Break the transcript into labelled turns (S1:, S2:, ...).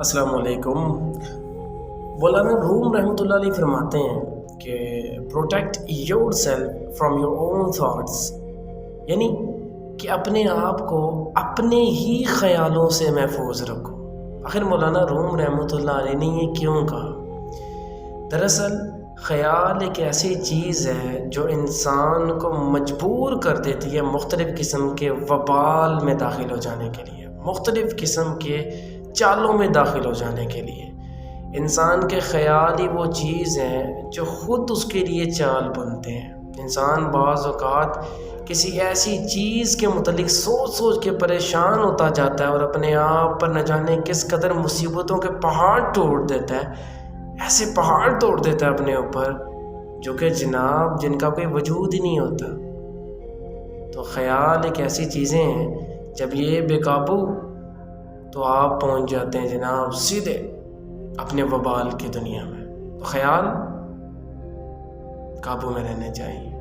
S1: अस्सलाम वालेकुम। मौलाना रूम रहमतुल्लाह अलैह फरमाते हैं कि protect your self from your own thoughts, यानी कि अपने आप को अपने ही ख्यालों से महफूज रखो। आखिर मौलाना रूम रहमतुल्लाह अलैह ने ये क्यों कहा? दरअसल ख़याल एक ऐसी चीज़ है जो इंसान को मजबूर कर देती है मुख्तलिफ़ किस्म के वबाल में दाखिल हो जाने के लिए, मुख्तलिफ़ किस्म के चालों में दाखिल हो जाने के लिए। इंसान के ख़याल ही वो चीज़ हैं जो ख़ुद उसके लिए चाल बुनते हैं। इंसान बाज़ औक़ात किसी ऐसी चीज़ के मुतल्लिक़ सोच सोच के परेशान होता जाता है और अपने आप पर न जाने किस कदर मुसीबतों के पहाड़ तोड़ देता है, ऐसे पहाड़ तोड़ देता है अपने ऊपर जो कि जनाब जिनका कोई वजूद ही नहीं होता। तो ख़याल एक ऐसी चीज़ें हैं, जब ये बेकाबू तो आप पहुंच जाते हैं जनाब सीधे अपने वबाल की दुनिया में। तो ख़याल काबू में रहने चाहिए।